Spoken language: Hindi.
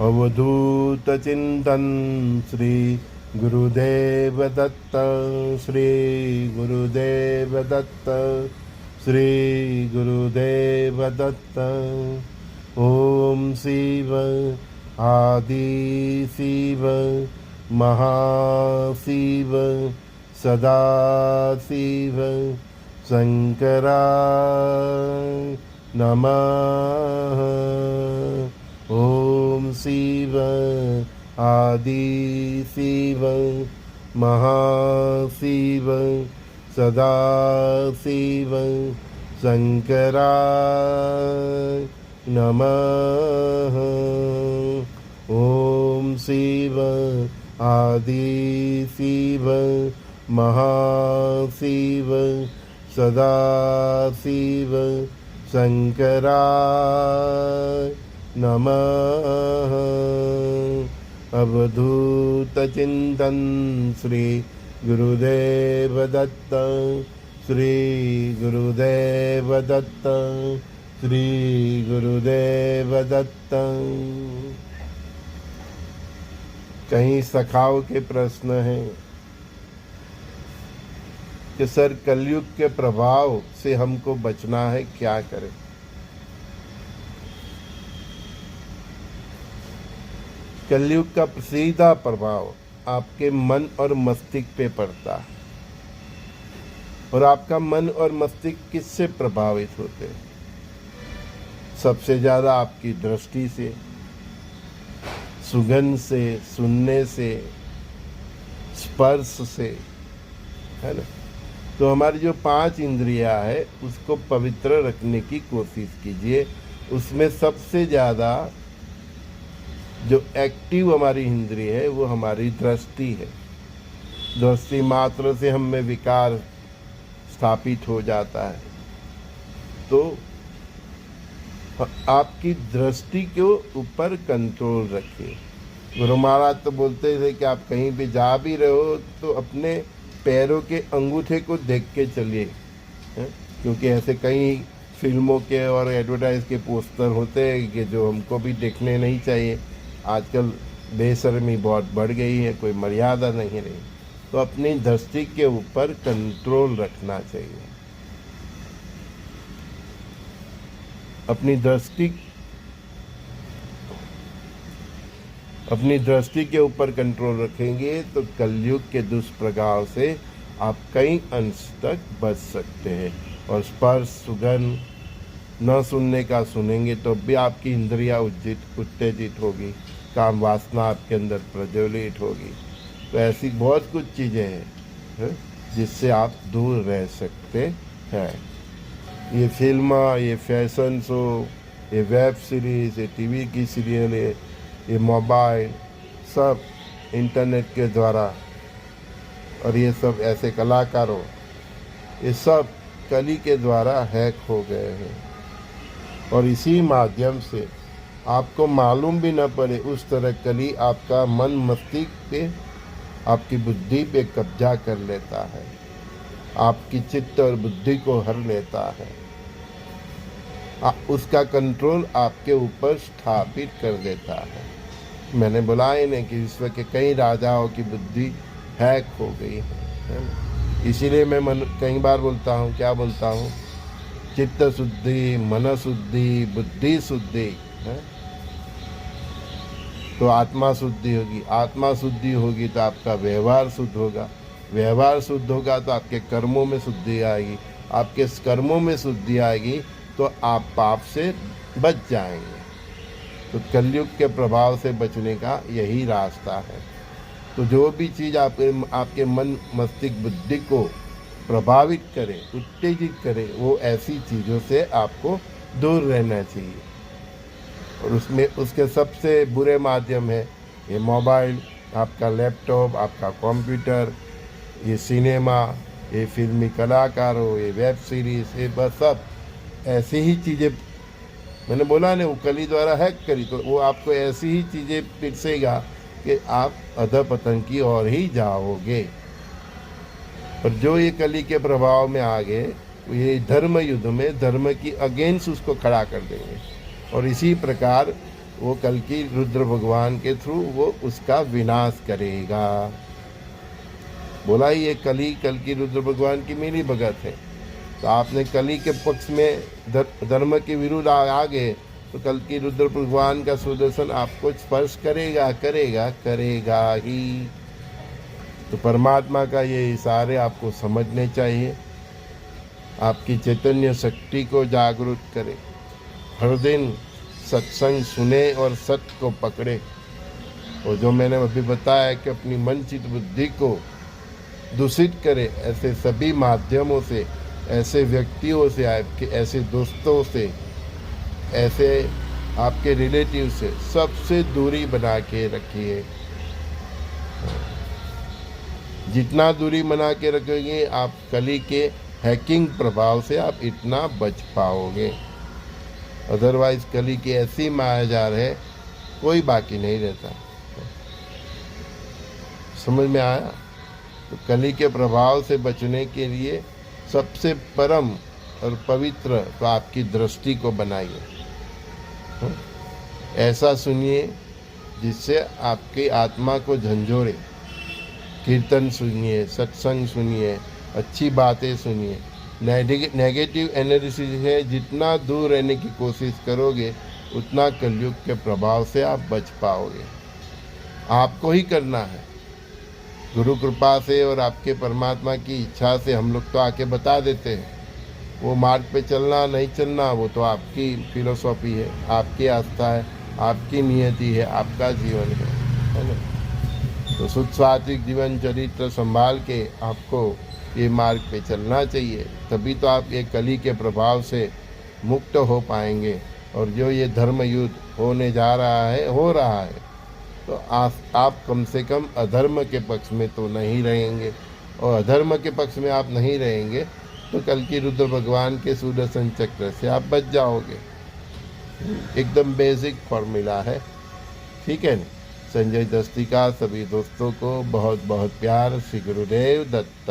अवधूत चिंतन श्री गुरुदेव दत्त, श्री गुरुदेव दत्त, श्री गुरुदेव दत्त। ओम शिव आदि शिव महाशिव सदाशिव शंकराय नमः। ओम शिव आदि शिव महाशिव सदाशिव शंकराय नमः। ओम शिव आदि शिव महाशिव सदाशिव शंकराय नमः। अवधूत चिंतन श्री गुरुदेव दत्त, श्री गुरुदेव दत्त, श्री गुरुदेव दत्त। कहीं सखाओं के प्रश्न हैं कि सर कलयुग के प्रभाव से हमको बचना है, क्या करें? कलयुग का सीधा प्रभाव आपके मन और मस्तिष्क पे पड़ता है। और आपका मन और मस्तिष्क किससे प्रभावित होते हैं? सबसे ज़्यादा आपकी दृष्टि से, सुगंध से, सुनने से, स्पर्श से, है ना। तो हमारी जो 5 इंद्रियां है उसको पवित्र रखने की कोशिश कीजिए। उसमें सबसे ज़्यादा जो एक्टिव हमारी इंद्रिय है वो हमारी दृष्टि है। दृष्टि मात्र से हम में विकार स्थापित हो जाता है। तो आपकी दृष्टि के ऊपर कंट्रोल रखिए। गुरु महाराज तो बोलते थे कि आप कहीं भी जा भी रहे हो तो अपने पैरों के अंगूठे को देख के चलिए, क्योंकि ऐसे कई फिल्मों के और एडवर्टाइज के पोस्टर होते हैं कि जो हमको भी देखने नहीं चाहिए। आजकल बेशर्मी बहुत बढ़ गई है, कोई मर्यादा नहीं रही। तो अपनी दृष्टि के ऊपर कंट्रोल रखना चाहिए। अपनी दृष्टि के ऊपर कंट्रोल रखेंगे तो कलयुग के दुष्प्रभाव से आप कई अंश तक बच सकते हैं। और स्पर्श, सुगंध न सुनने का सुनेंगे तो भी आपकी इंद्रियां उत्तेजित होगी, काम वासना आपके अंदर प्रज्वलित होगी। तो ऐसी बहुत कुछ चीज़ें हैं जिससे आप दूर रह सकते हैं। ये फिल्म, ये फैशन शो, ये वेब सीरीज़, ये टीवी की सीरियल, ये मोबाइल, सब इंटरनेट के द्वारा, और ये सब ऐसे कलाकारों, ये सब कली के द्वारा हैक हो गए हैं। और इसी माध्यम से आपको मालूम भी न पड़े उस तरह कली आपका मन मस्तिष्क पे, आपकी बुद्धि पे कब्जा कर लेता है, आपकी चित्त और बुद्धि को हर लेता है, उसका कंट्रोल आपके ऊपर स्थापित कर देता है। मैंने बोला ही नहीं कि विश्व के कई राजाओं की बुद्धि हैक हो गई है। इसीलिए मैं कई बार बोलता हूँ, क्या बोलता हूँ, चित्त शुद्धि, मन शुद्धि, बुद्धि शुद्धि है तो आत्मा शुद्धि होगी। आत्मा शुद्धि होगी तो आपका व्यवहार शुद्ध होगा। व्यवहार शुद्ध होगा तो आपके कर्मों में शुद्धि आएगी। आपके कर्मों में शुद्धि आएगी तो आप पाप से बच जाएंगे। तो कलयुग के प्रभाव से बचने का यही रास्ता है। तो जो भी चीज़ आपके मन, मस्तिष्क, बुद्धि को प्रभावित करे, उत्तेजित करे, वो ऐसी चीज़ों से आपको दूर रहना चाहिए। और उसमें उसके सबसे बुरे माध्यम है ये मोबाइल, आपका लैपटॉप, आपका कंप्यूटर, ये सिनेमा, ये फिल्मी कलाकारों, ये वेब सीरीज़, ये बस सब ऐसी ही चीज़ें। मैंने बोला ना, वो कली द्वारा हैक करी तो वो आपको ऐसी ही चीज़ें पिरसेगा कि आप अधपतन की ओर ही जाओगे। और जो ये कली के प्रभाव में आ गए, ये धर्म युद्ध में धर्म की अगेंस्ट उसको खड़ा कर देंगे। और इसी प्रकार वो कल की रुद्र भगवान के थ्रू वो उसका विनाश करेगा। बोला ही ये कली कल की रुद्र भगवान की मिली भगत है। तो आपने कली के पक्ष में धर्म के विरुद्ध आ गए तो कल की रुद्र भगवान का सुदर्शन आपको स्पर्श करेगा करेगा करेगा ही। तो परमात्मा का ये इशारे आपको समझने चाहिए, आपकी चैतन्य शक्ति को जागरूक करे, हर दिन सत्संग सुने और सत्य को पकड़े। और जो मैंने अभी बताया कि अपनी मन चित्त बुद्धि को दूषित करे, ऐसे सभी माध्यमों से, ऐसे व्यक्तियों से, आपके ऐसे दोस्तों से, ऐसे आपके रिलेटिव से सबसे दूरी बना के रखिए। जितना दूरी बना के रखोगे आप कली के हैकिंग प्रभाव से आप इतना बच पाओगे। अदरवाइज कली की ऐसी मायाजाल है कोई बाकी नहीं रहता। समझ में आया? तो कली के प्रभाव से बचने के लिए सबसे परम और पवित्र तो आपकी दृष्टि को बनाइए। ऐसा सुनिए जिससे आपकी आत्मा को झंझोड़े। कीर्तन सुनिए, सत्संग सुनिए, अच्छी बातें सुनिए। नेगेटिव एनालिसिस है, जितना दूर रहने की कोशिश करोगे उतना कलयुग के प्रभाव से आप बच पाओगे। आपको ही करना है, गुरु कृपा से और आपके परमात्मा की इच्छा से हम लोग तो आके बता देते हैं। वो मार्ग पे चलना नहीं चलना वो तो आपकी फिलोसॉफी है, आपकी आस्था है, आपकी नियति है, आपका जीवन है ना। तो शुद्ध सात्विक जीवन चरित्र संभाल के आपको ये मार्ग पे चलना चाहिए, तभी तो आप ये कली के प्रभाव से मुक्त हो पाएंगे। और जो ये धर्म युद्ध होने जा रहा है, हो रहा है, तो आप कम से कम अधर्म के पक्ष में तो नहीं रहेंगे। और अधर्म के पक्ष में आप नहीं रहेंगे तो कल की रुद्र भगवान के सुदर्शन चक्र से आप बच जाओगे। एकदम बेसिक फॉर्मूला है, ठीक है ना। संजय दस्ती का सभी दोस्तों को बहुत बहुत प्यार। श्री गुरुदेव दत्त।